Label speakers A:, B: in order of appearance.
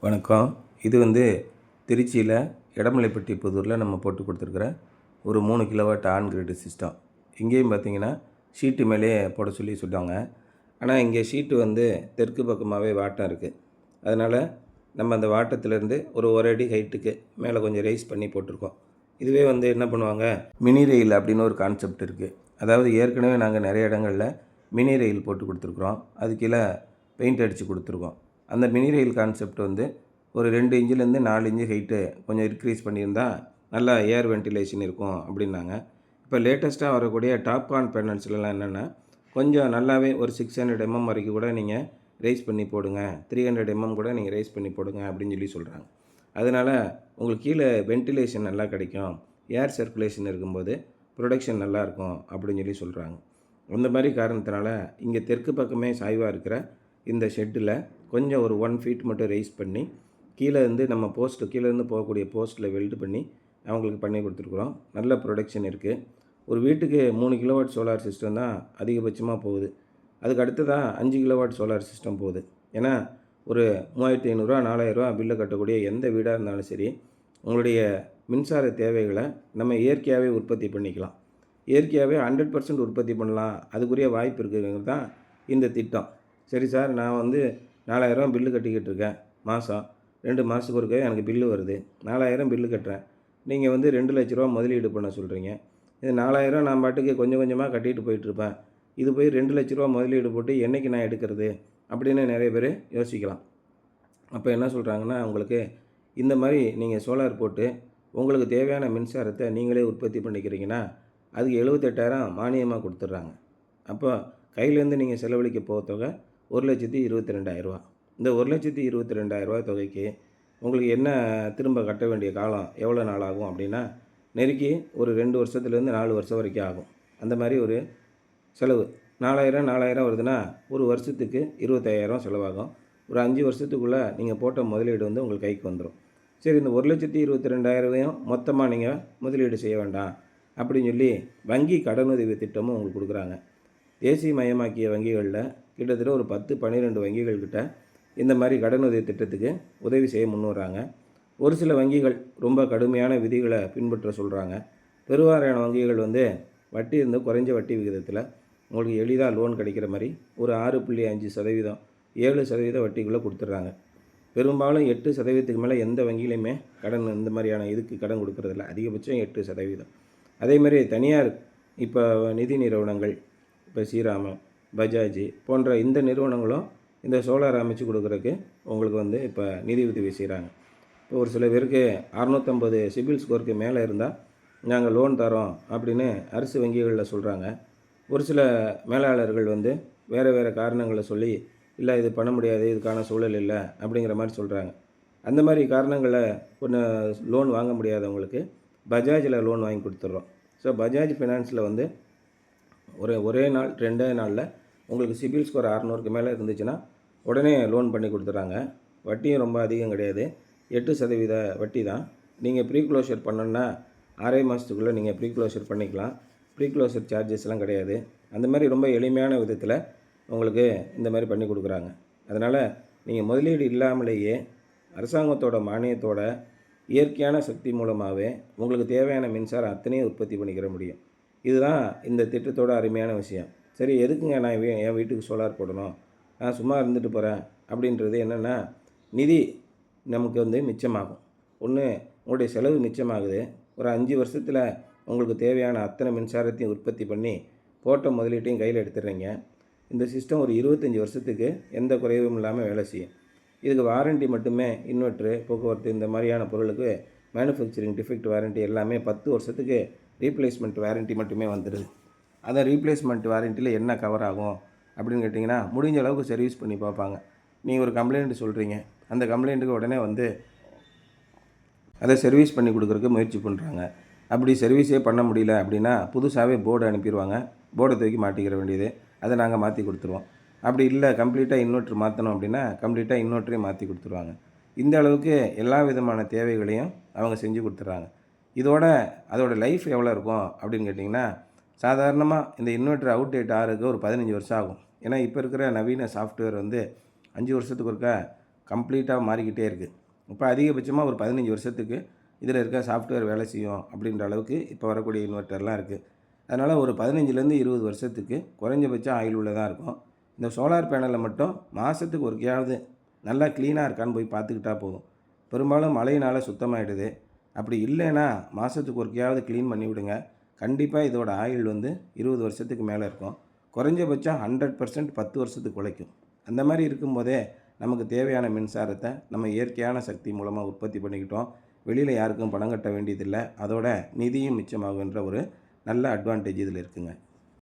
A: வணக்கம். இது திருச்சியில் எடமலைப்பட்டி புதூரில் நம்ம போட்டு கொடுத்துருக்குற ஒரு 3 கிலோவாட் ஆன் கிரிட் சிஸ்டம். இங்கேயும் பார்த்திங்கன்னா ஷீட்டு மேலேயே போட சொல்லிட்டாங்க. ஆனால் இங்கே ஷீட்டு தெற்கு பக்கமாகவே வாட்டம் இருக்குது. அதனால் நம்ம அந்த வாட்டத்திலேருந்து ஒரு அடி ஹைட்டுக்கு மேலே கொஞ்சம் ரைஸ் பண்ணி போட்டிருக்கோம். இதுவே என்ன பண்ணுவாங்க, மினி ரெயில் அப்படின்னு ஒரு கான்செப்ட் இருக்குது. அதாவது ஏற்கனவே நாங்கள் நிறைய இடங்களில் மினி ரெயில் போட்டு கொடுத்துருக்குறோம். அது கீழே பெயிண்ட் அடித்து கொடுத்துருக்கோம். அந்த மினி ரெயில் கான்செப்ட் ஒரு 2 இன்ச்சிலேருந்து 4 இன்ச்சு ஹைட்டு கொஞ்சம் இன்க்ரீஸ் பண்ணியிருந்தா நல்லா ஏர் வென்டிலேஷன் இருக்கும் அப்படின்னாங்க. இப்போ லேட்டஸ்ட்டாக வரக்கூடிய டாப்கான் பேனல்ஸ்லாம் என்னென்னா கொஞ்சம் நல்லாவே ஒரு 600 mm வரைக்கும் கூட நீங்கள் ரைஸ் பண்ணி போடுங்க, 300 mm கூட நீங்கள் ரைஸ் பண்ணி போடுங்க அப்படின்னு சொல்கிறாங்க. அதனால் உங்களுக்கு கீழே வென்டிலேஷன் நல்லா கிடைக்கும், ஏர் சர்க்குலேஷன் இருக்கும்போது ப்ரொடக்ஷன் நல்லாயிருக்கும் அப்படின்னு சொல்கிறாங்க. அந்த மாதிரி காரணத்தினால இங்கே தெற்கு பக்கமே சாய்வாக இருக்கிற இந்த ஷெட்டில் கொஞ்சம் ஒரு 1 ஃபீட் மட்டும் ரைஸ் பண்ணி கீழே நம்ம கீழேருந்து போகக்கூடிய போஸ்ட்டில் வெல்டு பண்ணி அவங்களுக்கு பண்ணி கொடுத்துருக்குறோம். நல்ல ப்ரொடக்ஷன் இருக்குது. ஒரு வீட்டுக்கு 3 கிலோவாட் சோலார் சிஸ்டம் தான் அதிகபட்சமாக போகுது. அதுக்கு அடுத்து தான் 5 கிலோவாட் சோலார் சிஸ்டம் போகுது. ஏன்னா ஒரு 3500 4000 பில்லு கட்டக்கூடிய எந்த வீடாக இருந்தாலும் சரி, உங்களுடைய மின்சார தேவைகளை நம்ம இயற்கையாகவே உற்பத்தி பண்ணிக்கலாம். இயற்கையாகவே 100% உற்பத்தி பண்ணலாம், அதுக்குரிய வாய்ப்பு இருக்குங்கிறது தான் இந்த திட்டம். சரி சார், நான் 4000 பில்லு கட்டிக்கிட்டு இருக்கேன், மாதம் 2 மாதத்துக்கு ஒருக்க எனக்கு பில்லு வருது, 4000 பில்லு கட்டுறேன், நீங்கள் 2 லட்ச ரூபா முதலீடு பண்ண சொல்கிறீங்க. இது 4000 நான் பாட்டுக்கு கொஞ்சம் கொஞ்சமாக கட்டிட்டு போயிட்டுருப்பேன், இது போய் 2 லட்ச ரூபா முதலீடு போட்டு என்றைக்கு நான் எடுக்கிறது அப்படின்னு நிறைய பேர் யோசிக்கலாம். அப்போ என்ன சொல்கிறாங்கன்னா, உங்களுக்கு இந்த மாதிரி நீங்கள் சோலார் போட்டு உங்களுக்கு தேவையான மின்சாரத்தை நீங்களே உற்பத்தி பண்ணிக்கிறீங்கன்னா அதுக்கு 78,000 மானியமாக கொடுத்துட்றாங்க. அப்போ கையிலேருந்து நீங்கள் செலவழிக்க போக தொகை 1,22,000 ரூபா. இந்த 1,22,000 ரூபா தொகைக்கு உங்களுக்கு என்ன திரும்ப கட்ட வேண்டிய காலம் எவ்வளோ நாள் ஆகும் அப்படின்னா, நெருக்கி ஒரு 2 வருஷத்துலேருந்து 4 வருஷம் வரைக்கும் ஆகும். அந்த மாதிரி ஒரு செலவு 4000 வருதுன்னா ஒரு வருஷத்துக்கு 25,000 செலவாகும். ஒரு 5 வருஷத்துக்குள்ளே நீங்கள் போட்ட முதலீடு உங்களுக்கு கைக்கு வந்துடும். சரி, இந்த 1,22,000 மொத்தமாக நீங்கள் முதலீடு செய்ய வேண்டாம் அப்படின்னு சொல்லி வங்கி கடனுதவி திட்டமும் உங்களுக்கு கொடுக்குறாங்க. தேசியமயமாக்கிய வங்கிகளில் கிட்டத்தட்ட ஒரு 10-12 வங்கிகள்கிட்ட இந்த மாதிரி கடனுதவி திட்டத்துக்கு உதவி செய்ய முன்வராங்க. ஒரு சில வங்கிகள் ரொம்ப கடுமையான விதிகளை பின்பற்ற சொல்கிறாங்க. பெருவாரியான வங்கிகள் வட்டி குறைஞ்ச வட்டி விகிதத்தில் உங்களுக்கு எளிதாக லோன் கிடைக்கிற மாதிரி ஒரு 6.5%, 7% வட்டிக்குள்ளே கொடுத்துட்றாங்க. பெரும்பாலும் 8% மேலே எந்த வங்கியிலையுமே கடன் இந்த மாதிரியான இதுக்கு கடன் கொடுக்குறதில்ல, அதிகபட்சம் 8%. அதேமாதிரி தனியார் இப்போ நிதி நிறுவனங்கள், இப்போ ஸ்ரீராம், பஜாஜ் போன்ற இந்த நிறுவனங்களும் இந்த சோலார் அமைச்சு கொடுக்குறதுக்கு உங்களுக்கு இப்போ நிதி உதவி செய்கிறாங்க. இப்போ ஒரு சில பேருக்கு 650 சிபில் ஸ்கோருக்கு மேலே இருந்தால் நாங்கள் லோன் தரோம் அப்படின்னு அரசு வங்கிகளில் சொல்கிறாங்க. ஒரு சில மேலாளர்கள் வேறு காரணங்களை சொல்லி இல்லை இது பண்ண முடியாது, இதுக்கான சூழல் இல்லை அப்படிங்கிற மாதிரி சொல்கிறாங்க. அந்த மாதிரி காரணங்களை கொஞ்சம் லோன் வாங்க முடியாதவங்களுக்கு பஜாஜில் லோன் வாங்கி கொடுத்துட்றோம். ஸோ பஜாஜ் ஃபினான்ஸில் ஒரே நாள் 2 நாளில் உங்களுக்கு சிபில் ஸ்கோர் 600க்கு மேலே இருந்துச்சுன்னா உடனே லோன் பண்ணி கொடுத்துட்றாங்க. வட்டியும் ரொம்ப அதிகம் கிடையாது, 8% வட்டி தான். நீங்கள் ப்ரீ க்ளோஷர் பண்ணணுன்னா 6 மாதத்துக்குள்ளே நீங்கள் ப்ரீ க்ளோஷர் பண்ணிக்கலாம். ப்ரீ க்ளோஷர் சார்ஜஸ்லாம் கிடையாது. அந்த மாதிரி ரொம்ப எளிமையான விதத்தில் உங்களுக்கு இந்த மாதிரி பண்ணி கொடுக்குறாங்க. அதனால் நீங்கள் முதலீடு இல்லாமலேயே அரசாங்கத்தோட மானியத்தோட இயற்கையான சக்தி மூலமாகவே உங்களுக்கு தேவையான மின்சாரம் அத்தனையும் உற்பத்தி பண்ணிக்கிற முடியும். இதுதான் இந்த திட்டத்தோட அருமையான விஷயம். சரி, எதுக்குங்க நான் என் வீட்டுக்கு சோலார் போடணும், நான் சும்மா இருந்துட்டு போகிறேன் அப்படின்றது என்னென்னா, நிதி நமக்கு மிச்சமாகும். ஒன்று, உங்களுடைய செலவு மிச்சமாகுது. ஒரு 5 வருஷத்தில் உங்களுக்கு தேவையான அத்தனை மின்சாரத்தையும் உற்பத்தி பண்ணி போட்ட முதலீட்டையும் கையில் எடுத்துடுறீங்க. இந்த சிஸ்டம் ஒரு 25 வருஷத்துக்கு எந்த குறைவும் இல்லாமல் வேலை செய்யும். இதுக்கு வாரண்ட்டி மட்டுமே இன்வெர்ட்ரு, போக்குவரத்து இந்த மாதிரியான பொருளுக்கு மேனுஃபேக்சரிங் டிஃபெக்ட் வாரண்ட்டி எல்லாமே 10 வருஷத்துக்கு ரீப்ளேஸ்மெண்ட் வாரண்ட்டி மட்டுமே வந்துடுது. அந்த ரீப்ளேஸ்மெண்ட் வாரண்ட்டியில் என்ன கவர் ஆகும் அப்படின்னு கேட்டிங்கன்னா, முடிஞ்ச அளவுக்கு சர்வீஸ் பண்ணி பார்ப்பாங்க. நீங்கள் ஒரு கம்ப்ளைண்ட் சொல்கிறீங்க, அந்த கம்ப்ளைண்ட்டுக்கு உடனே அதை சர்வீஸ் பண்ணி கொடுக்குறதுக்கு முயற்சி பண்ணுறாங்க. அப்படி சர்வீஸே பண்ண முடியல அப்படின்னா புதுசாகவே போர்டு அனுப்பிடுவாங்க. போர்டை தூக்கி மாட்டிக்கிற வேண்டியது, அதை நாங்கள் மாற்றி கொடுத்துருவோம். அப்படி இல்லை கம்ப்ளீட்டாக இன்வெர்ட்ரு மாற்றணும் அப்படின்னா கம்ப்ளீட்டாக இன்வெர்ட்டரையும் மாற்றி கொடுத்துருவாங்க. இந்த அளவுக்கு எல்லா விதமான தேவைகளையும் அவங்க செஞ்சு கொடுத்துட்றாங்க. அதோட லைஃப் எவ்வளோ இருக்கும் அப்படின்னு கேட்டிங்கன்னா, சாதாரணமாக இந்த இன்வெர்ட்டர் அவுட் டேட் ஆகிறதுக்கு ஒரு 15 வருஷம் ஆகும். ஏன்னா இப்போ இருக்கிற நவீன சாஃப்ட்வேர் 5 வருஷத்துக்கு ஒருக்கா கம்ப்ளீட்டாக மாறிக்கிட்டே இருக்குது. இப்போ அதிகபட்சமாக ஒரு 15 வருஷத்துக்கு இதில் இருக்க சாஃப்ட்வேர் வேலை செய்யும் அப்படின்ற அளவுக்கு இப்போ வரக்கூடிய இன்வெர்ட்டர்லாம் இருக்குது. அதனால் ஒரு 15லேருந்து 20 வருஷத்துக்கு குறைஞ்சபட்ச ஆயுள் உள்ளதாக இருக்கும். இந்த சோலார் பேனலில் மட்டும் மாதத்துக்கு ஒருக்கையாவது நல்லா க்ளீனாக இருக்கான்னு போய் பார்த்துக்கிட்டா போதும். பெரும்பாலும் மழையினால் சுத்தமாகிடுது. அப்படி இல்லைன்னா மாதத்துக்கு ஒருக்கையாவது க்ளீன் பண்ணி விடுங்க. கண்டிப்பாக இதோட ஆயுள் 20 வருஷத்துக்கு மேலே இருக்கும். குறைஞ்சபட்சம் 100% 10 வருஷத்துக்கு உழைக்கும். அந்த மாதிரி இருக்கும்போதே நமக்கு தேவையான மின்சாரத்தை நம்ம இயற்கையான சக்தி மூலமாக உற்பத்தி பண்ணிக்கிட்டோம். வெளியில் யாருக்கும் பணம் கட்ட வேண்டியதில்லை. அதோட நிதியும் மிச்சமாகுன்ற ஒரு நல்ல அட்வான்டேஜ் இதில் இருக்குங்க.